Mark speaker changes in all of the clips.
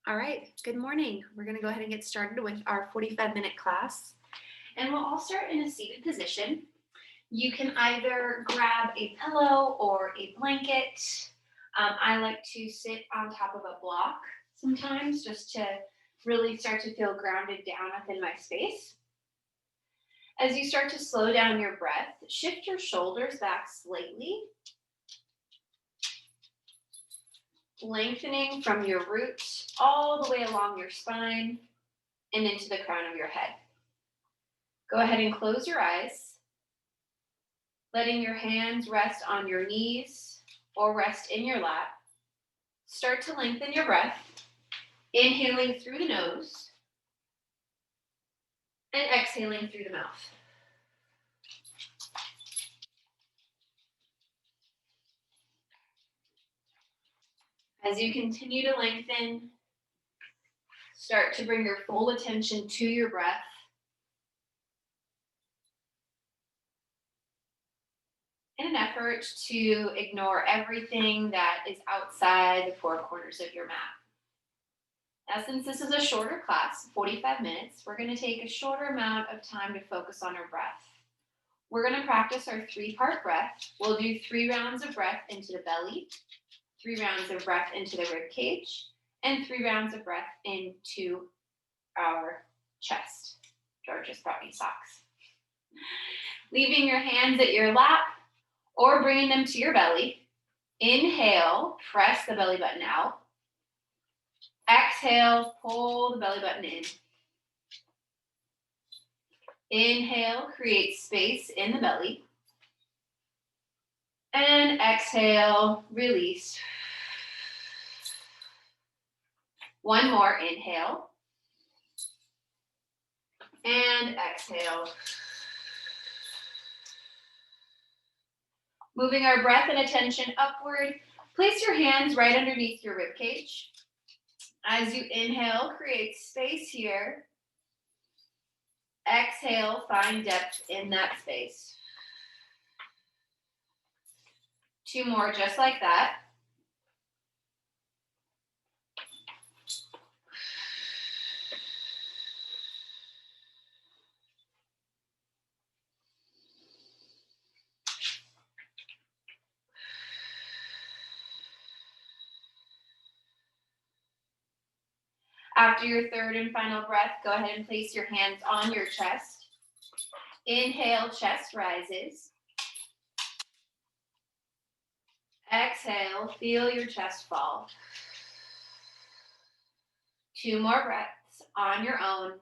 Speaker 1: All right, good morning. We're going to go ahead and get started with our 45-minute class. And we'll all start in a seated position. You can either grab a pillow or a blanket. I like to sit on top of a block sometimes just to really start to feel grounded down within my space. As you start to slow down your breath, shift your shoulders back slightly, lengthening from your roots all the way along your spine and into the crown of your head. Go ahead and close your eyes, letting your hands rest on your knees or rest in your lap. Start to lengthen your breath, inhaling through the nose and exhaling through the mouth. As you continue to lengthen, start to bring your full attention to your breath. In an effort to ignore everything that is outside the four corners of your mat. Now, since this is a shorter class, 45 minutes, we're going to take a shorter amount of time to focus on our breath. We're going to practice our 3-part breath. We'll do 3 rounds of breath into the belly, 3 rounds of breath into the rib cage, and 3 rounds of breath into our chest. George just brought me socks. Leaving your hands at your lap or bringing them to your belly. Inhale, press the belly button out. Exhale, pull the belly button in. Inhale, create space in the belly. And exhale, release. One more, inhale. And exhale. Moving our breath and attention upward, place your hands right underneath your rib cage. As you inhale, create space here. Exhale, find depth in that space. 2 more just like that. After your 3rd and final breath, go ahead and place your hands on your chest. Inhale, chest rises. Exhale, feel your chest fall. 2 more breaths on your own.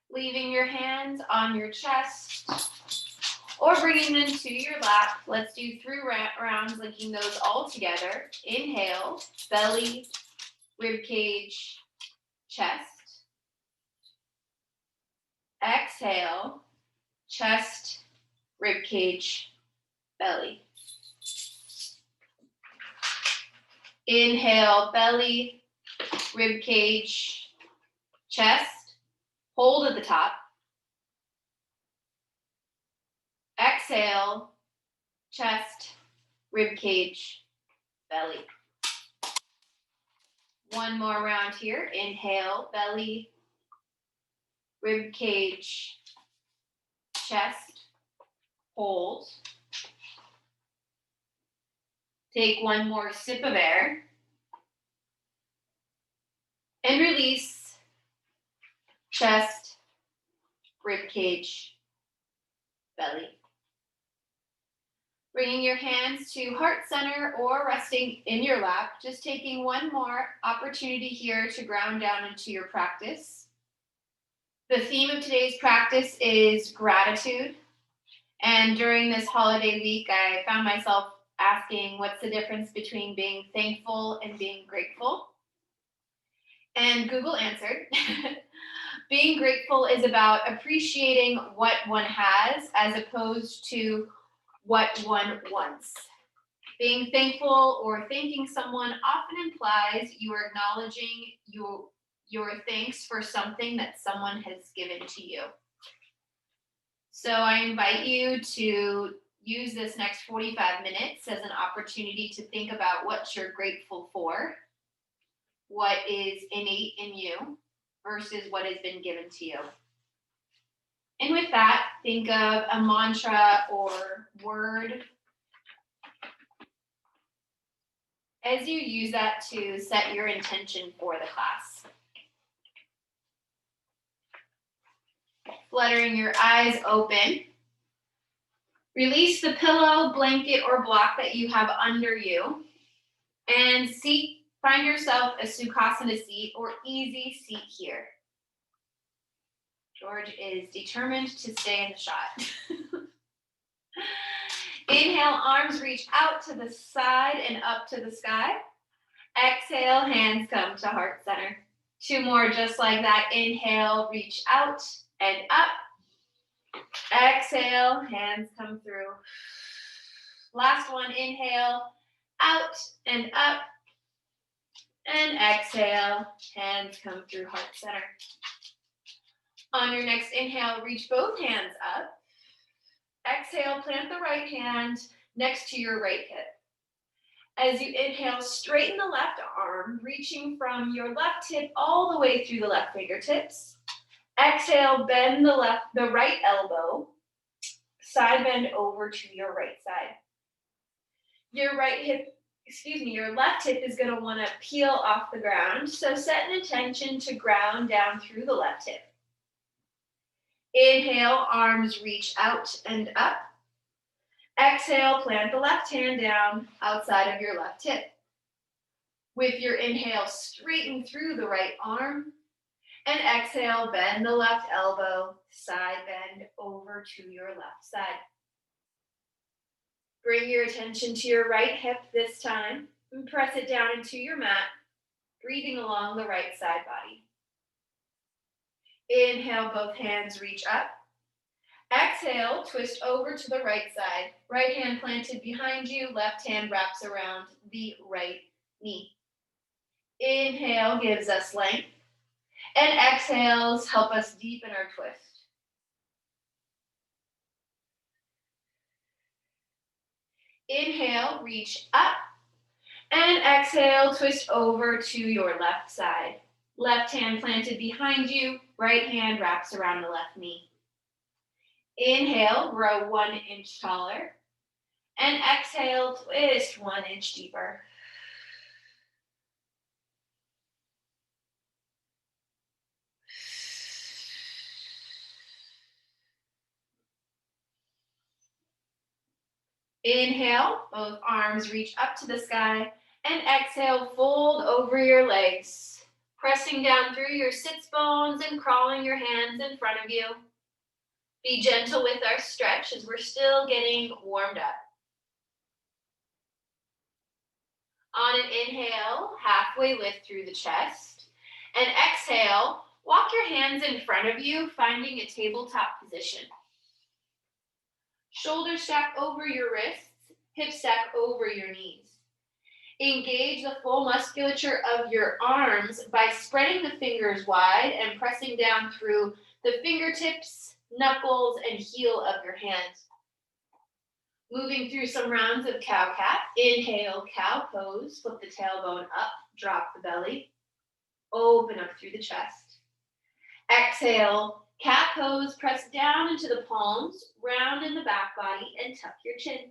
Speaker 1: Leaving your hands on your chest or bringing them to your lap. Let's do 3 rounds, linking those all together. Inhale, belly, rib cage, chest. Exhale, chest, rib cage, belly. Inhale, belly, rib cage, chest. Hold at the top. Exhale, chest, rib cage, belly. 1 more round here. Inhale, belly, rib cage, chest, hold. Take 1 more sip of air. And release. Chest, rib cage, belly. Bringing your hands to heart center or resting in your lap. Just taking 1 more opportunity here to ground down into your practice. The theme of today's practice is gratitude. And during this holiday week, I found myself asking, what's the difference between being thankful and being grateful? And Google answered. Being grateful is about appreciating what one has as opposed to what one wants. Being thankful or thanking someone often implies you are acknowledging your thanks for something that someone has given to you. So I invite you to use this next 45 minutes as an opportunity to think about what you're grateful for, what is innate in you versus what has been given to you. And with that, think of a mantra or word as you use that to set your intention for the class. Fluttering your eyes open. Release the pillow, blanket, or block that you have under you. And find yourself a Sukhasana seat or easy seat here. George is determined to stay in the shot. Inhale, arms reach out to the side and up to the sky. Exhale, hands come to heart center. 2 more just like that. Inhale, reach out and up. Exhale, hands come through. Last one, inhale, out and up. And exhale, hands come through heart center. On your next inhale, reach both hands up. Exhale, plant the right hand next to your right hip. As you inhale, straighten the left arm, reaching from your left hip all the way through the left fingertips. Exhale, bend the right elbow, side bend over to your right side. Your left hip is going to want to peel off the ground, so set an intention to ground down through the left hip. Inhale, arms reach out and up. Exhale, plant the left hand down outside of your left hip. With your inhale, straighten through the right arm. And exhale, bend the left elbow, side bend over to your left side. Bring your attention to your right hip this time and press it down into your mat, breathing along the right side body. Inhale, both hands reach up. Exhale, twist over to the right side. Right hand planted behind you, left hand wraps around the right knee. Inhale gives us length, and exhales help us deepen our twist. Inhale, reach up, and exhale, twist over to your left side. Left hand planted behind you, right hand wraps around the left knee. Inhale, grow 1 inch taller, and exhale, twist 1 inch deeper. Inhale, both arms reach up to the sky, and exhale, fold over your legs, pressing down through your sits bones and crawling your hands in front of you. Be gentle with our stretch as we're still getting warmed up. On an inhale, halfway lift through the chest, and exhale, walk your hands in front of you, finding a tabletop position. Shoulders stack over your wrists, hips stack over your knees. Engage the full musculature of your arms by spreading the fingers wide and pressing down through the fingertips, knuckles, and heel of your hands. Moving through some rounds of cow-cat. Inhale, cow pose, flip the tailbone up, drop the belly, open up through the chest. Exhale, cat pose, press down into the palms, round in the back body, and tuck your chin.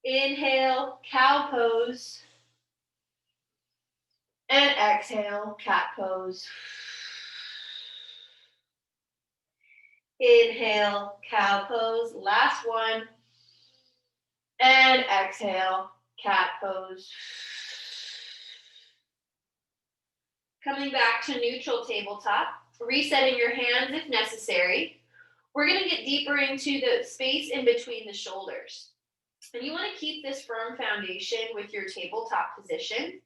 Speaker 1: Inhale, cow pose. And exhale, cat pose. Inhale, cow pose. Last one. And exhale, cat pose. Coming back to neutral tabletop, resetting your hands if necessary. We're going to get deeper into the space in between the shoulders. And you want to keep this firm foundation with your tabletop position.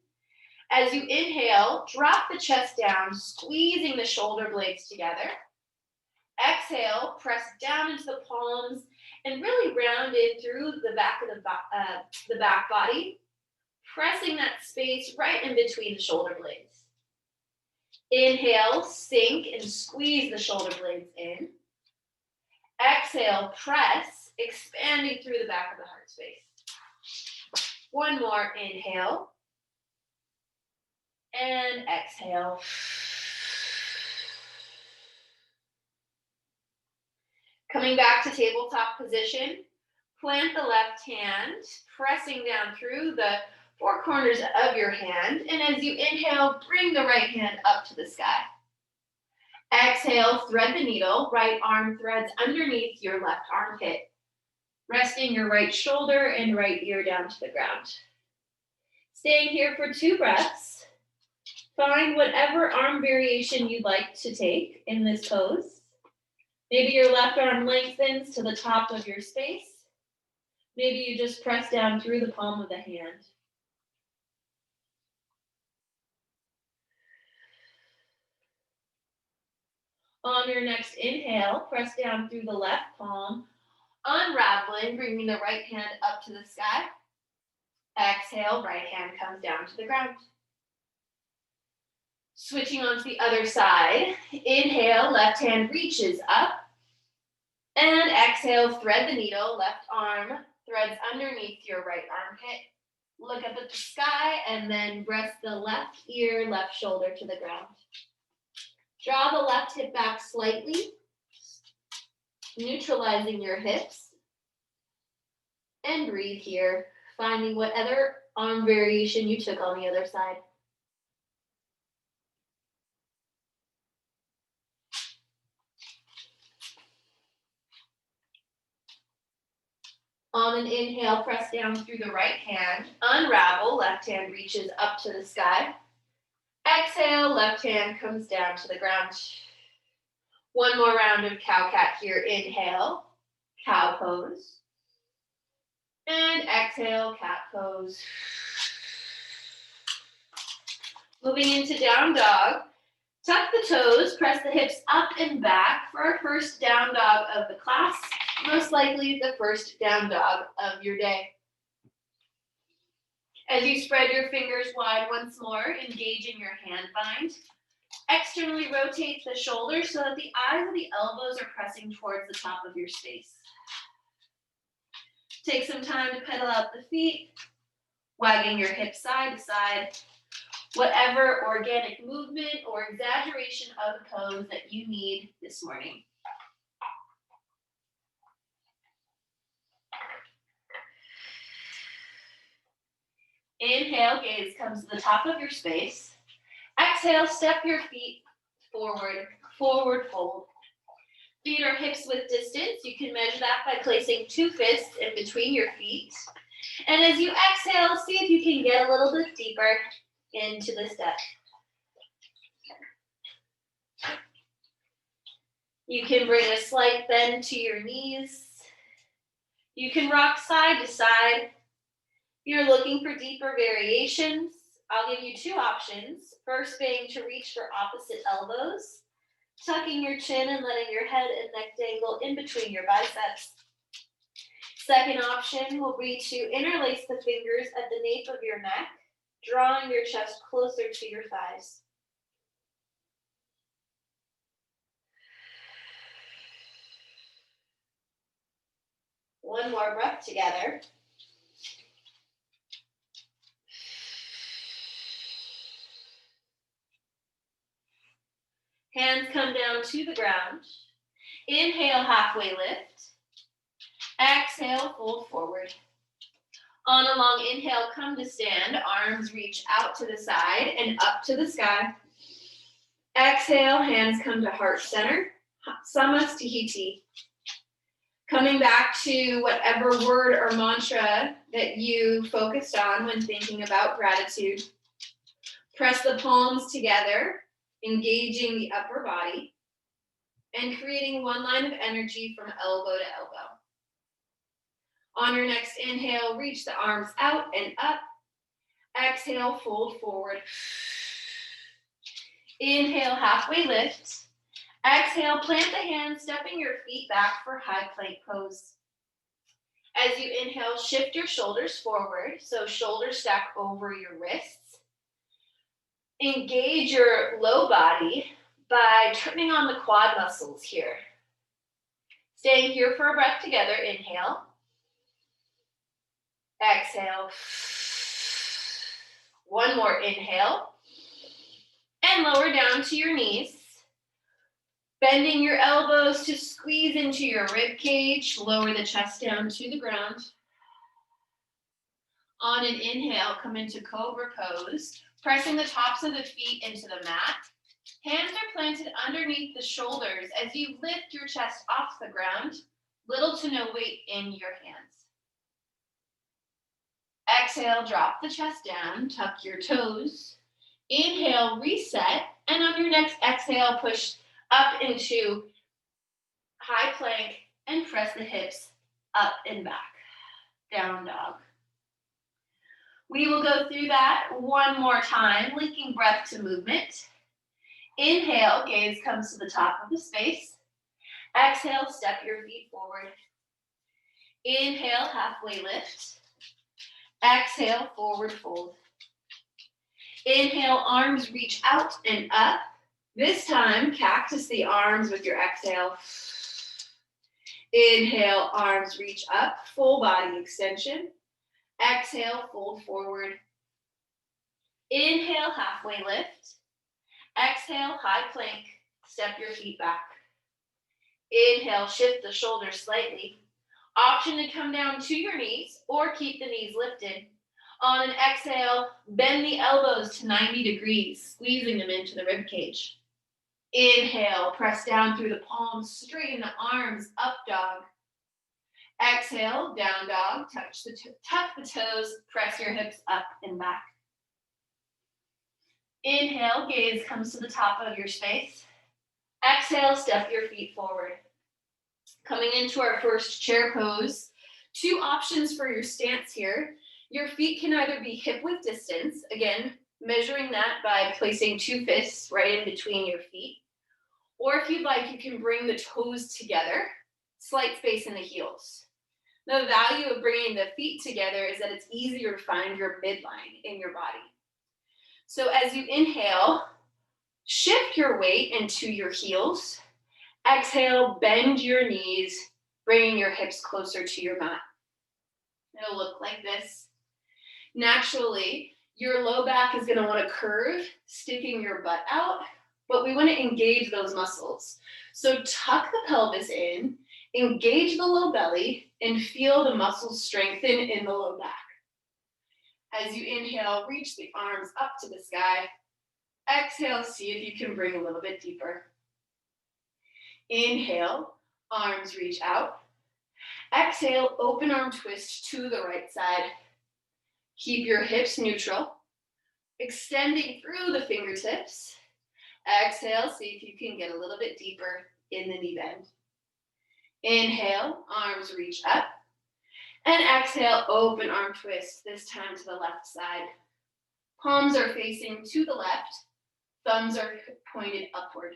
Speaker 1: As you inhale, drop the chest down, squeezing the shoulder blades together. Exhale, press down into the palms and really round in through the back of the back body, pressing that space right in between the shoulder blades. Inhale, sink and squeeze the shoulder blades in. Exhale, press, expanding through the back of the heart space. One more, inhale. And exhale. Coming back to tabletop position, plant the left hand, pressing down through the four corners of your hand. And as you inhale, bring the right hand up to the sky. Exhale, thread the needle, right arm threads underneath your left armpit, resting your right shoulder and right ear down to the ground. Staying here for 2 breaths. Find whatever arm variation you'd like to take in this pose. Maybe your left arm lengthens to the top of your space. Maybe you just press down through the palm of the hand. On your next inhale, press down through the left palm, unraveling, bringing the right hand up to the sky. Exhale, right hand comes down to the ground. Switching on to the other side. Inhale, left hand reaches up. And exhale, thread the needle, left arm threads underneath your right armpit. Look up at the sky and then rest the left ear, left shoulder to the ground. Draw the left hip back slightly, neutralizing your hips. And breathe here, finding what other arm variation you took on the other side. On an inhale, press down through the right hand, unravel, left hand reaches up to the sky. Exhale, left hand comes down to the ground. One more round of cow-cat here. Inhale, cow pose. And exhale, cat pose. Moving into down dog. Tuck the toes, press the hips up and back for our first down dog of the class. Most likely the first down dog of your day. As you spread your fingers wide once more, engaging your hand bind. Externally rotate the shoulders so that the eyes of the elbows are pressing towards the top of your space. Take some time to pedal out the feet, wagging your hips side to side. Whatever organic movement or exaggeration of the pose that you need this morning. Inhale, gaze comes to the top of your space. Exhale, step your feet forward, forward fold. Feet are hips width distance. You can measure that by placing 2 fists in between your feet. And as you exhale, see if you can get a little bit deeper into the step. You can bring a slight bend to your knees. You can rock side to side. You're looking for deeper variations. I'll give you 2 options. First being to reach for opposite elbows, tucking your chin and letting your head and neck dangle in between your biceps. Second option will be to interlace the fingers at the nape of your neck, drawing your chest closer to your thighs. One more breath together. Hands come down to the ground. Inhale, halfway lift. Exhale, fold forward. On a long inhale, come to stand. Arms reach out to the side and up to the sky. Exhale, hands come to heart center. Samasthiti. Coming back to whatever word or mantra that you focused on when thinking about gratitude. Press the palms together, engaging the upper body, and creating one line of energy from elbow to elbow. On your next inhale, reach the arms out and up. Exhale, fold forward. Inhale, halfway lift. Exhale, plant the hands, stepping your feet back for high plank pose. As you inhale, shift your shoulders forward, so shoulders stack over your wrists. Engage your low body by turning on the quad muscles here. Staying here for a breath together, inhale. Exhale. One more inhale. And lower down to your knees. Bending your elbows to squeeze into your rib cage. Lower the chest down to the ground. On an inhale, come into cobra pose, pressing the tops of the feet into the mat. Hands are planted underneath the shoulders as you lift your chest off the ground. Little to no weight in your hands. Exhale, drop the chest down, tuck your toes. Inhale, reset, and on your next exhale, push up into high plank and press the hips up and back. Down dog. We will go through that one more time, linking breath to movement. Inhale, gaze comes to the top of the space. Exhale, step your feet forward. Inhale, halfway lift. Exhale, forward fold. Inhale, arms reach out and up. This time, cactus the arms with your exhale. Inhale, arms reach up, full body extension. Exhale, fold forward. Inhale, halfway lift. Exhale, high plank, step your feet back. Inhale, shift the shoulders slightly. Option to come down to your knees or keep the knees lifted. On an exhale, bend the elbows to 90 degrees, squeezing them into the rib cage. Inhale, press down through the palms, straighten the arms, up dog. Exhale, down dog, tuck the toes, press your hips up and back. Inhale, gaze comes to the top of your space. Exhale, step your feet forward. Coming into our first chair pose, two options for your stance here. Your feet can either be hip width distance, again, measuring that by placing two fists right in between your feet. Or if you'd like, you can bring the toes together, slight space in the heels. The value of bringing the feet together is that it's easier to find your midline in your body. So as you inhale, shift your weight into your heels. Exhale, bend your knees, bringing your hips closer to your mat. It'll look like this. Naturally, your low back is going to want to curve, sticking your butt out, but we want to engage those muscles. So tuck the pelvis in, engage the low belly, and feel the muscles strengthen in the low back. As you inhale, reach the arms up to the sky. Exhale, see if you can bring a little bit deeper. Inhale, arms reach out. Exhale, open arm twist to the right side. Keep your hips neutral, extending through the fingertips. Exhale, see if you can get a little bit deeper in the knee bend. Inhale, arms reach up. And exhale, open arm twist, this time to the left side. Palms are facing to the left, thumbs are pointed upward.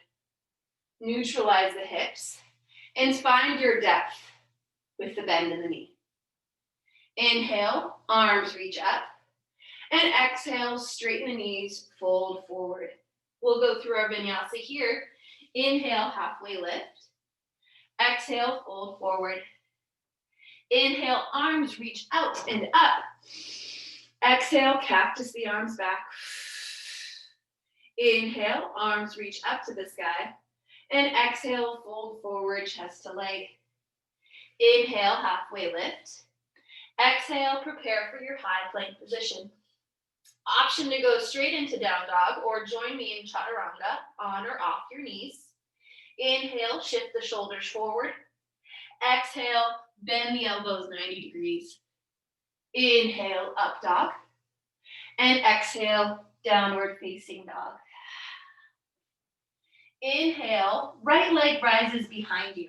Speaker 1: Neutralize the hips and find your depth with the bend in the knee. Inhale, arms reach up. And exhale, straighten the knees, fold forward. We'll go through our vinyasa here. Inhale, halfway lift. Exhale, fold forward. Inhale, arms reach out and up. Exhale, cactus the arms back. Inhale, arms reach up to the sky. And exhale, fold forward, chest to leg. Inhale, halfway lift. Exhale, prepare for your high plank position. Option to go straight into down dog or join me in chaturanga on or off your knees. Inhale, shift the shoulders forward. Exhale, bend the elbows 90 degrees. Inhale, up dog. And exhale, downward facing dog. Inhale, right leg rises behind you.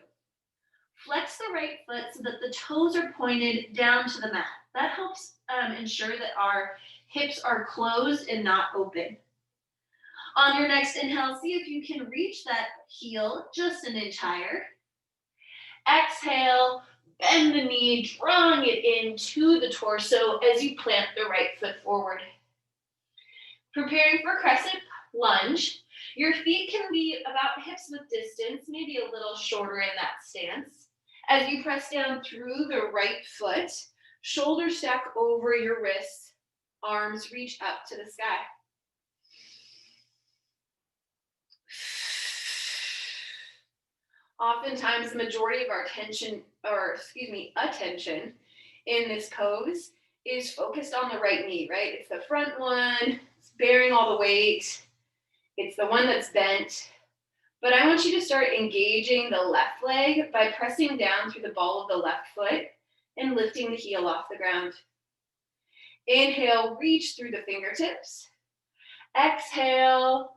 Speaker 1: Flex the right foot so that the toes are pointed down to the mat. That helps ensure that our
Speaker 2: Hips are closed and not open. On your next inhale, see if you can reach that heel just an inch higher. Exhale, bend the knee, drawing it into the torso as you plant the right foot forward. Preparing for crescent lunge. Your feet can be about hips width distance, maybe a little shorter in that stance. As you press down through the right foot, shoulders stack over your wrists, arms reach up to the sky. Oftentimes, the majority of our attention in this pose is focused on the right knee, right? It's the front one, it's bearing all the weight. It's the one that's bent. But I want you to start engaging the left leg by pressing down through the ball of the left foot and lifting the heel off the ground. Inhale, reach through the fingertips. Exhale,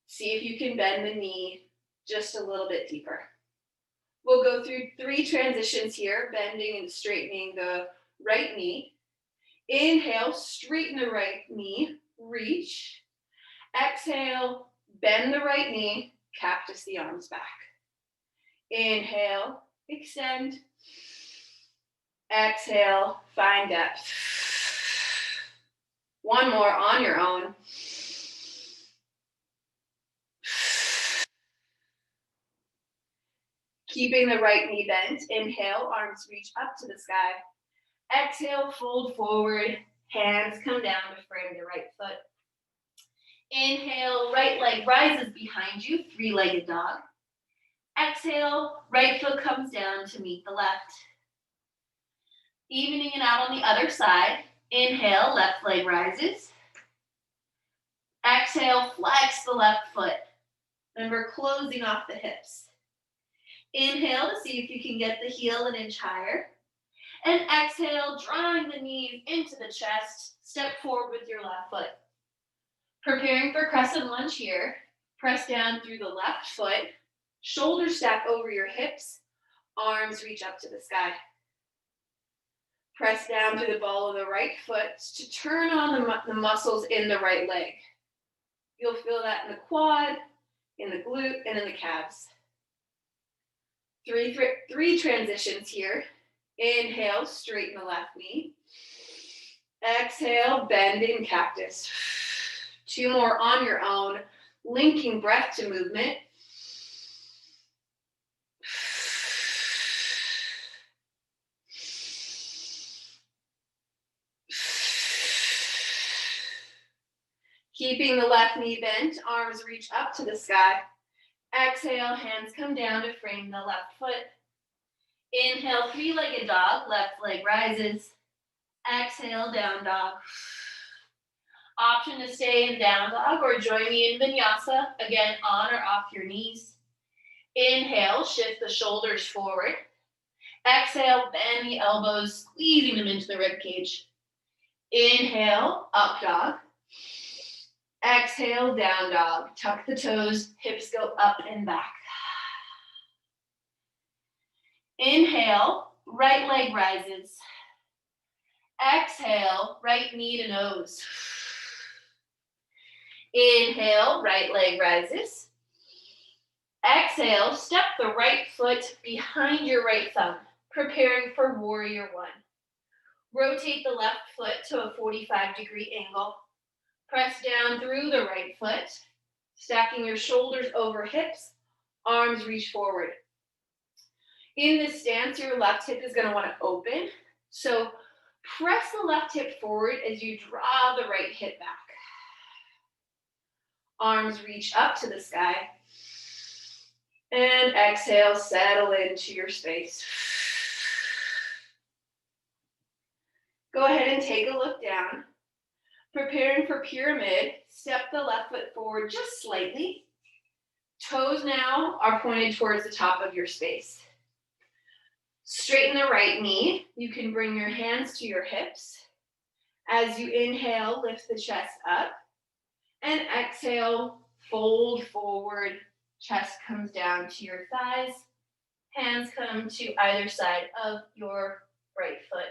Speaker 2: see if you can bend the knee just a little bit deeper. We'll go through 3 transitions here, bending and straightening the right knee. Inhale, straighten the right knee, reach. Exhale, bend the right knee, cactus the arms back. Inhale, extend. Exhale, find depth. One more on your own. Keeping the right knee bent, inhale, arms reach up to the sky. Exhale, fold forward, hands come down to frame the right foot. Inhale, right leg rises behind you, 3-legged dog. Exhale, right foot comes down to meet the left. Evening it out on the other side. Inhale, left leg rises. Exhale, flex the left foot. Remember, closing off the hips. Inhale to see if you can get the heel an inch higher. And exhale, drawing the knees into the chest. Step forward with your left foot. Preparing for crescent lunge here. Press down through the left foot. Shoulders stack over your hips. Arms reach up to the sky. Press down through the ball of the right foot to turn on the muscles in the right leg. You'll feel that in the quad, in the glute, and in the calves. Three transitions here. Inhale, straighten the left knee. Exhale, bend in cactus. 2 more on your own, linking breath to movement. Keeping the left knee bent, arms reach up to the sky. Exhale, hands come down to frame the left foot. Inhale, 3-legged dog, left leg rises. Exhale, down dog. Option to stay in down dog or join me in vinyasa, again, on or off your knees. Inhale, shift the shoulders forward. Exhale, bend the elbows, squeezing them into the rib cage. Inhale, up dog. Exhale, down dog. Tuck the toes, hips go up and back. Inhale, right leg rises. Exhale, right knee to nose. Inhale, right leg rises. Exhale, step the right foot behind your right thumb, preparing for warrior 1. Rotate the left foot to a 45-degree angle. Press down through the right foot, stacking your shoulders over hips, arms reach forward. In this stance, your left hip is going to want to open. So press the left hip forward as you draw the right hip back. Arms reach up to the sky. And exhale, settle into your space. Go ahead and take a look down. Preparing for pyramid, step the left foot forward just slightly. Toes now are pointed towards the top of your space. Straighten the right knee. You can bring your hands to your hips. As you inhale, lift the chest up. And exhale, fold forward. Chest comes down to your thighs. Hands come to either side of your right foot.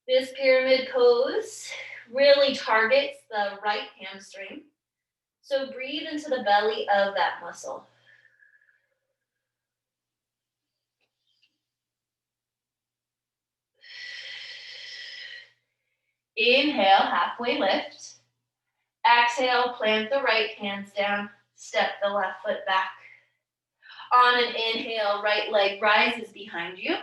Speaker 1: This pyramid pose really targets the right hamstring. So breathe into the belly of that muscle. Inhale, halfway lift. Exhale, plant the right hands down, step the left foot back. On an inhale, right leg rises behind you.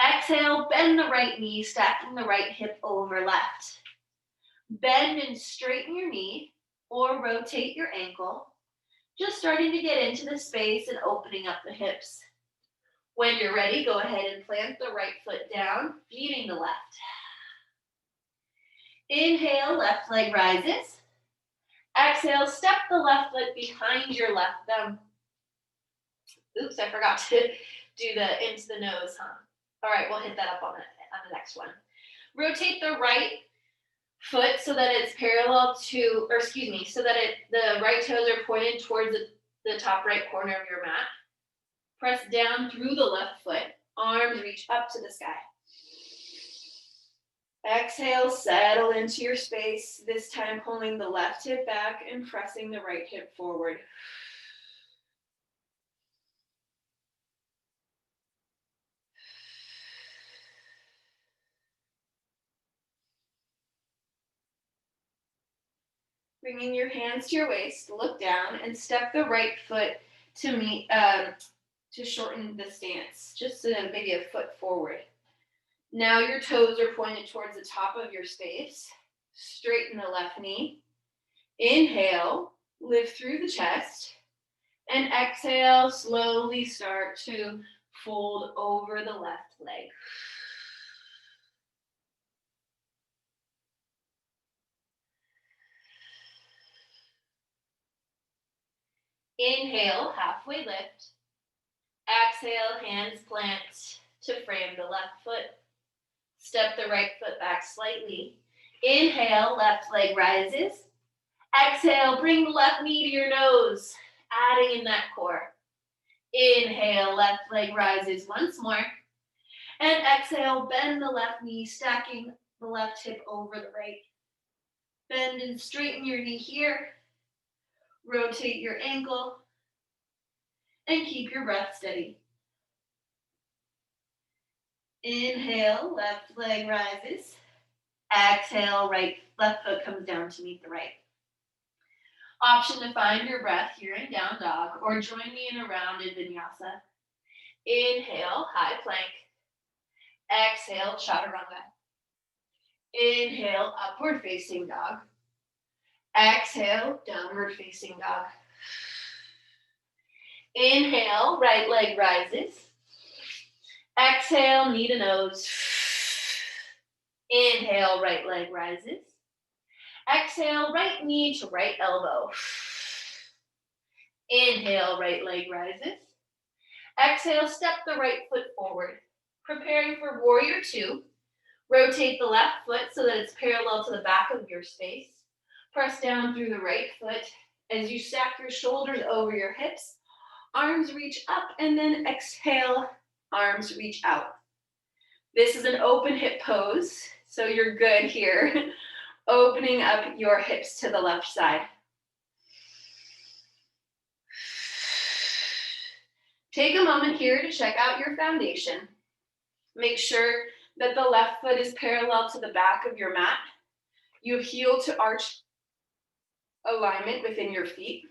Speaker 1: Exhale, bend the right knee, stacking the right hip over left. Bend and straighten your knee or rotate your ankle. Just starting to get into the space and opening up the hips. When you're ready, go ahead and plant the right foot down, feeding the left. Inhale, left leg rises. Exhale, step the left foot behind your left thumb. Oops, I forgot to do the into the nose, huh? All right, we'll hit that up on the next one. Rotate the right foot so that it's parallel to, or excuse me, so that the right toes are pointed towards the top right corner of your mat. Press down through the left foot. Arms reach up to the sky. Exhale, settle into your space, this time pulling the left hip back and pressing the right hip forward. Bringing your hands to your waist, look down and step the right foot to shorten the stance, just maybe a foot forward. Now your toes are pointed towards the top of your space. Straighten the left knee. Inhale, lift through the chest. And exhale, slowly start to fold over the left leg. Inhale, halfway lift. Exhale, hands plant to frame the left foot. Step the right foot back slightly. Inhale, left leg rises. Exhale, bring the left knee to your nose, adding in that core. Inhale, left leg rises once more. And exhale, bend the left knee, stacking the left hip over the right. Bend and straighten your knee here. Rotate your ankle. And keep your breath steady. Inhale, left leg rises. Exhale, left foot comes down to meet the right. Option to find your breath here in down dog or join me in a rounded vinyasa. Inhale, high plank. Exhale, chaturanga. Inhale, upward facing dog. Exhale, downward facing dog. Inhale, right leg rises. Exhale, knee to nose. Inhale, right leg rises. Exhale, right knee to right elbow. Inhale, right leg rises. Exhale, step the right foot forward. Preparing for warrior two. Rotate the left foot so that it's parallel to the back of your space. Press down through the right foot as you stack your shoulders over your hips. Arms reach up and then exhale, arms reach out. This is an open hip pose, so you're good here. Opening up your hips to the left side. Take a moment here to check out your foundation. Make sure that the left foot is parallel to the back of your mat. You have heel to arch alignment within your feet.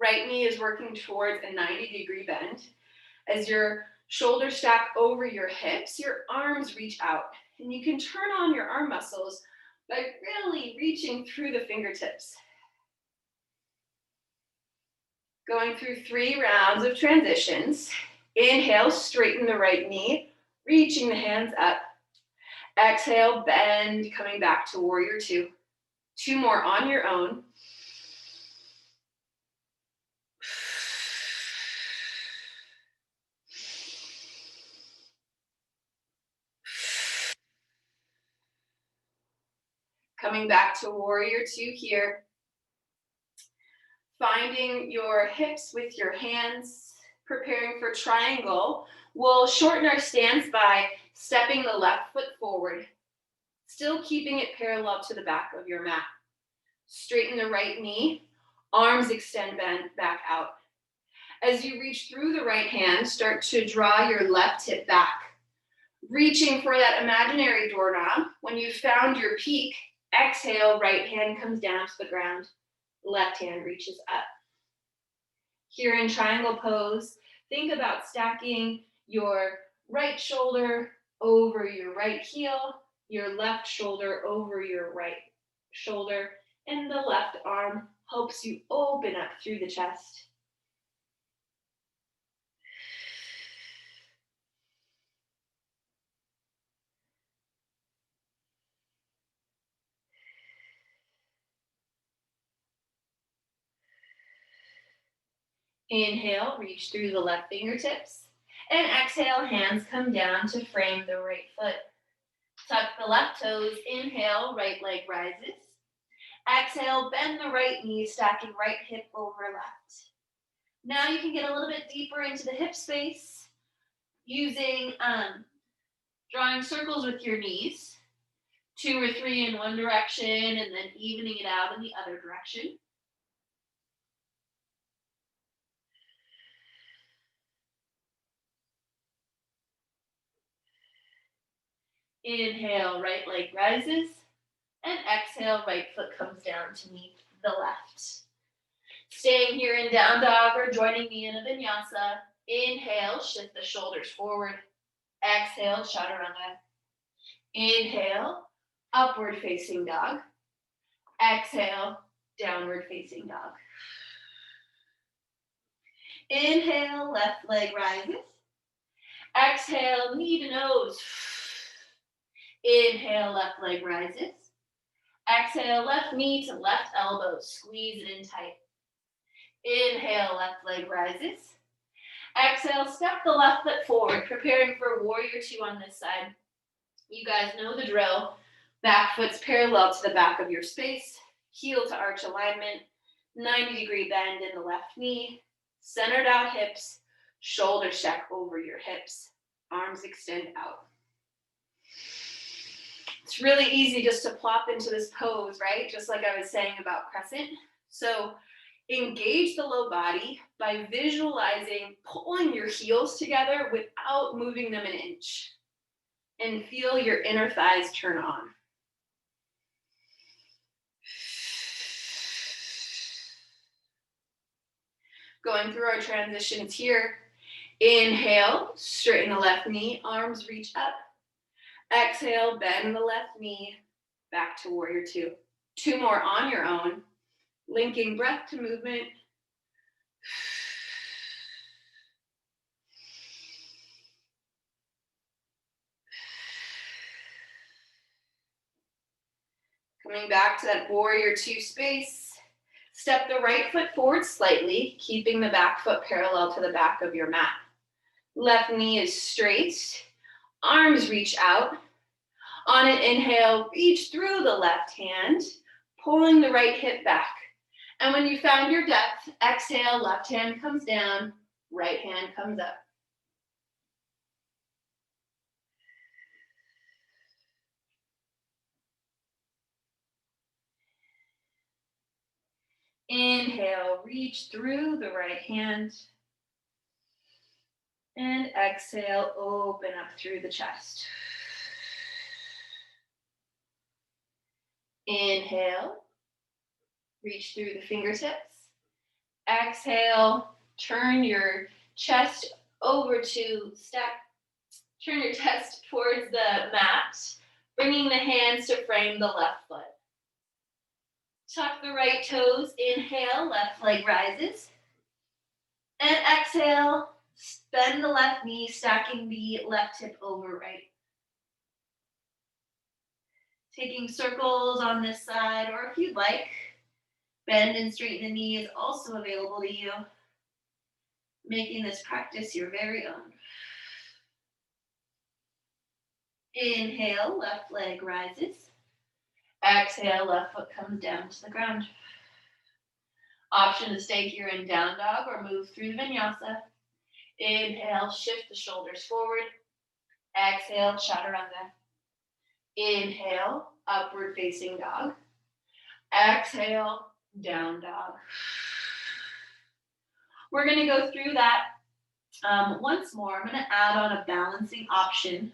Speaker 1: Right knee is working towards a 90-degree bend. As your shoulders stack over your hips, your arms reach out. And you can turn on your arm muscles by really reaching through the fingertips. Going through 3 rounds of transitions. Inhale, straighten the right knee, reaching the hands up. Exhale, bend, coming back to warrior two. 2 more on your own. Coming back to warrior two here. Finding your hips with your hands.
Speaker 2: preparing for triangle, we'll shorten our stance by stepping the left foot forward, still keeping it parallel to the back of your mat. Straighten the right knee, arms extend back out. As you reach through the right hand, start to draw your left hip back. Reaching for that imaginary doorknob. When you've found your peak, exhale, right hand comes down to the ground, left hand reaches up. Here in triangle pose, think about stacking your right shoulder over your right heel, your left shoulder over your right shoulder, and the left arm helps you open up through the chest. Inhale, reach through the left fingertips. And exhale, hands come down to frame the right foot. Tuck the left toes. Inhale, right leg rises. Exhale, bend the right knee, stacking right hip over left. Now you can get a little bit deeper into the hip space using drawing circles with your knees, 2 or 3 in one direction and then evening it out in the other direction. Inhale, right leg rises, and exhale, right foot comes down to meet the left. Staying here in down dog or joining me in a vinyasa. Inhale, shift the shoulders forward. Exhale, chaturanga. Inhale, upward facing dog. Exhale, downward facing dog. Inhale, left leg rises. Exhale, knee to nose. Inhale, left leg rises. Exhale, left knee to left elbow. Squeeze it in tight. Inhale, left leg rises. Exhale, step the left foot forward, preparing for warrior 2 on this side. You guys know the drill. Back foot's parallel to the back of your space. Heel to arch alignment. 90-degree bend in the left knee. Centered out hips. Shoulder stack over your hips. Arms extend out. It's really easy just to plop into this pose, right? Just like I was saying about crescent. So engage the low body by visualizing pulling your heels together without moving them an inch. And feel your inner thighs turn on. Going through our transitions here. Inhale, straighten the left knee, arms reach up. Exhale, bend the left knee, back to warrior 2. 2 more on your own, linking breath to movement. Coming back to that warrior 2 space, step the right foot forward slightly, keeping the back foot parallel to the back of your mat. Left knee is straight, arms reach out. On an inhale, reach through the left hand, pulling the right hip back. And when you found your depth, exhale, left hand comes down, right hand comes up. Inhale, reach through the right hand. And exhale, open up through the chest. Inhale, reach through the fingertips. Exhale, turn your chest over to turn your chest towards the mat, bringing the hands to frame the left foot. Tuck the right toes, inhale, left leg rises. And exhale, bend the left knee, stacking the left hip over right. Taking circles on this side, or if you'd like, bend and straighten the knee is also available to you. Making this practice your very own. Inhale, left leg rises. Exhale, left foot comes down to the ground. Option to stay here in down dog or move through the vinyasa. Inhale, shift the shoulders forward. Exhale, chaturanga. Inhale, upward facing dog. Exhale, down dog. We're going to go through that once more. I'm going to add on a balancing option.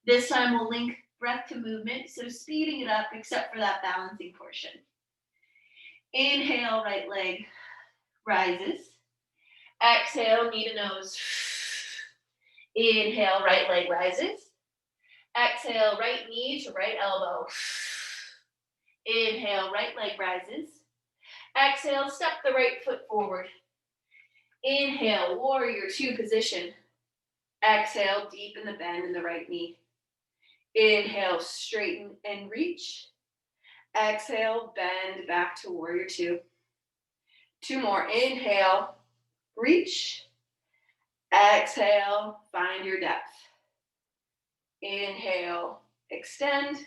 Speaker 2: This time we'll link breath to movement, so speeding it up except for that balancing portion. Inhale, right leg rises. Exhale, knee to nose. Inhale, right leg rises. Exhale, right knee to right elbow. Inhale, right leg rises. Exhale, step the right foot forward. Inhale, warrior two position. Exhale, deepen the bend in the right knee. Inhale, straighten and reach. Exhale, bend back to warrior two. Two more. Inhale, reach. Exhale, find your depth. Inhale, extend.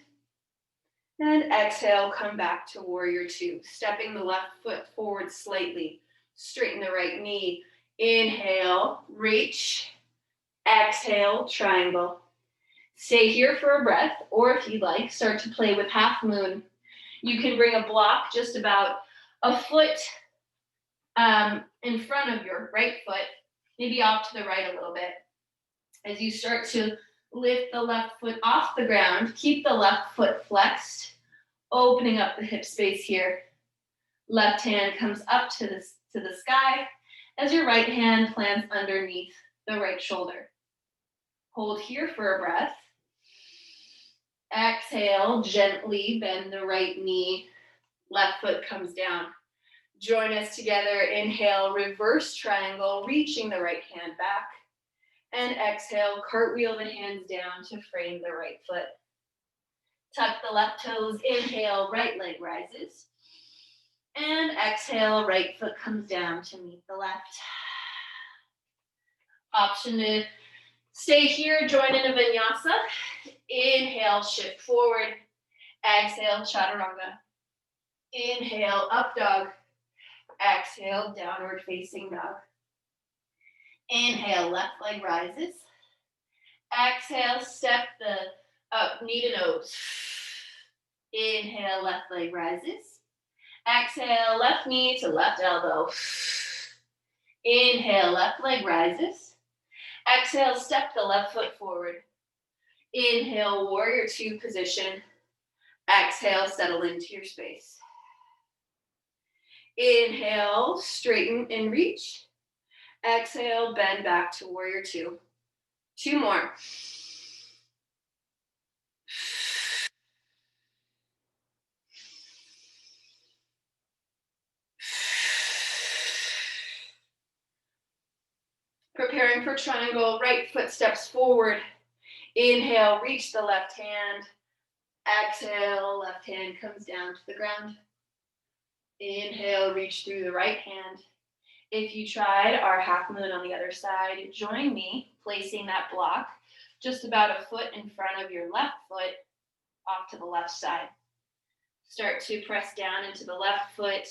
Speaker 2: And exhale, come back to warrior two. Stepping the left foot forward slightly. Straighten the right knee. Inhale, reach. Exhale, triangle. Stay here for a breath, or if you'd like, start to play with half moon. You can bring a block just about a foot in front of your right foot, maybe off to the right a little bit. As you start to lift the left foot off the ground, keep the left foot flexed, opening up the hip space here. Left hand comes up to the sky as your right hand plants underneath the right shoulder. Hold here for a breath. Exhale, gently bend the right knee. Left foot comes down. Join us together. Inhale, reverse triangle, reaching the right hand back. And exhale, cartwheel the hands down to frame the right foot. Tuck the left toes. Inhale, right leg rises. And exhale, right foot comes down to meet the left. Option to stay here, join in a vinyasa. Inhale, shift forward. Exhale, chaturanga. Inhale, up dog. Exhale, downward facing dog. Inhale, left leg rises. Exhale, step the up knee to nose. Inhale, left leg rises. Exhale, left knee to left elbow. Inhale, left leg rises. Exhale, step the left foot forward. Inhale, warrior two position. Exhale, settle into your space. Inhale, straighten and reach. Exhale, bend back to warrior two. Two more. Preparing for triangle, right foot steps forward. Inhale, reach the left hand. Exhale, left hand comes down to the ground. Inhale, reach through the right hand. If you tried our half moon on the other side, join me, placing that block just about a foot in front of your left foot off to the left side. Start to press down into the left foot,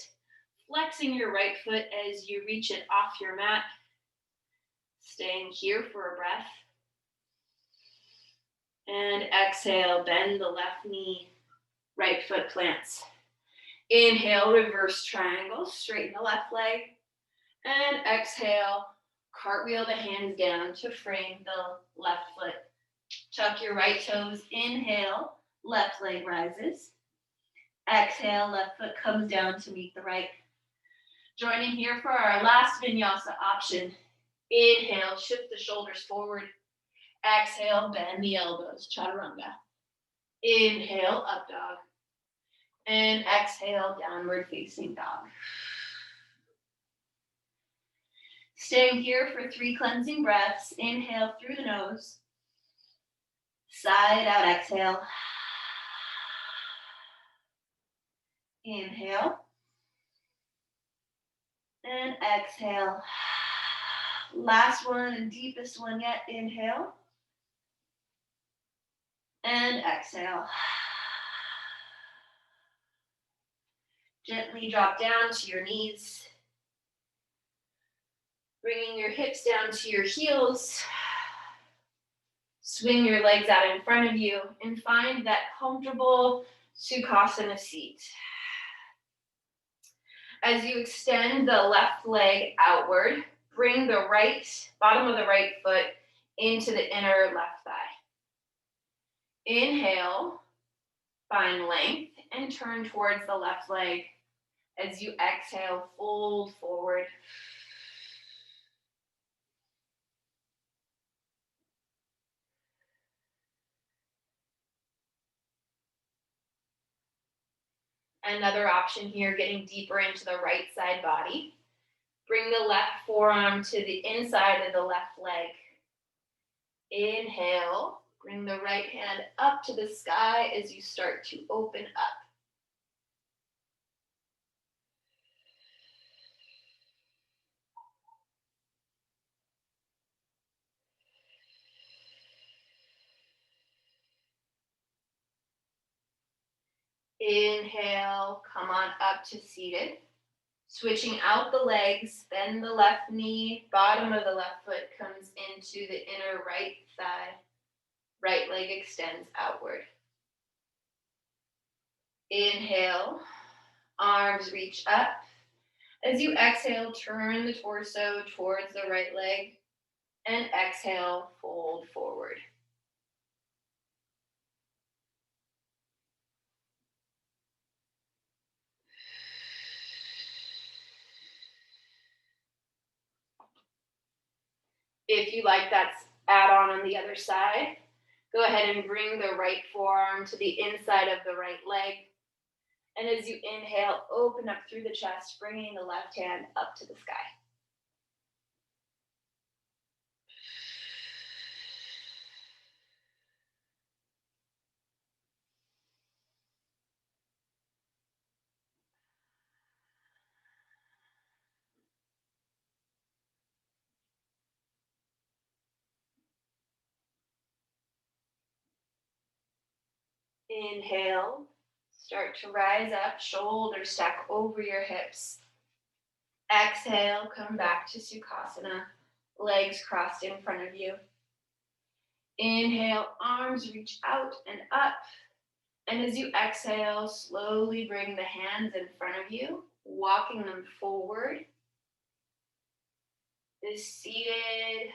Speaker 2: flexing your right foot as you reach it off your mat. Staying here for a breath. And exhale, bend the left knee, right foot plants. Inhale, reverse triangle, straighten the left leg. And exhale, cartwheel the hands down to frame the left foot. Tuck your right toes. Inhale, left leg rises. Exhale, left foot comes down to meet the right. Joining here for our last vinyasa option. Inhale, shift the shoulders forward. Exhale, bend the elbows, chaturanga. Inhale, up dog. And exhale, downward facing dog. Staying here for 3 cleansing breaths. Inhale through the nose. Side out, exhale. Inhale. And exhale. Last one and deepest one yet. Inhale. And exhale. Gently drop down to your knees.
Speaker 1: Bringing your hips down to your heels. Swing your legs out in front of you and find that comfortable Sukhasana seat. As you extend the left leg outward, bring the bottom of the right foot into the inner left thigh. Inhale, find length and turn towards the left leg. As you exhale, fold forward. Another option here, getting deeper into the right side body. Bring the left forearm to the inside of the left leg. Inhale, bring the right hand up to the sky as you start to open up. Inhale, come on up to seated. Switching out the legs, bend the left knee, bottom of the left foot comes into the inner right thigh. Right leg extends outward. Inhale, arms reach up. As you exhale, turn the torso towards the right leg. And exhale, fold forward. If you like that add-on the other side, go ahead and bring the right forearm to the inside of the right leg. And as you inhale, open up through the chest, bringing the left hand up to the sky. Inhale, start to rise up, shoulders stack over your hips. Exhale, come back to Sukhasana, legs crossed in front of you. Inhale, arms reach out and up. And as you exhale, slowly bring the hands in front of you, walking them forward. This seated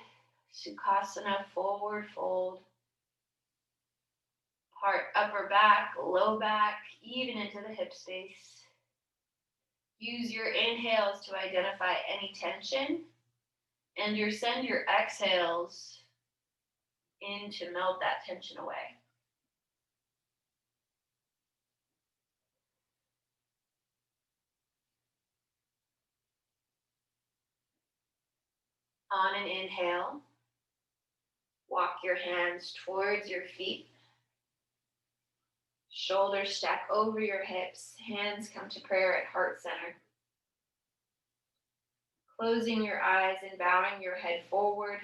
Speaker 1: Sukhasana forward fold. Part upper back, low back, even into the hip space. Use your inhales to identify any tension, and send your exhales in to melt that tension away. On an inhale, walk your hands towards your feet. Shoulders stack over your hips, hands come to prayer at heart center. Closing your eyes and bowing your head forward.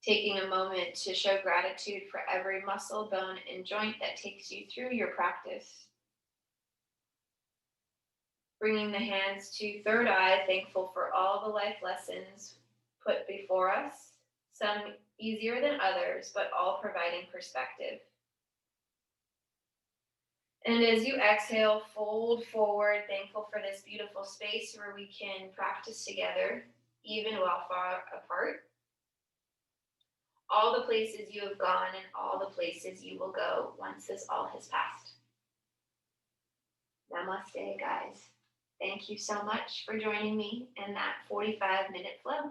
Speaker 1: Taking a moment to show gratitude for every muscle, bone, and joint that takes you through your practice. Bringing the hands to third eye, thankful for all the life lessons put before us, some easier than others, but all providing perspective. And as you exhale, fold forward, thankful for this beautiful space where we can practice together, even while far apart. All the places you have gone and all the places you will go once this all has passed. Namaste, guys. Thank you so much for joining me in that 45-minute flow.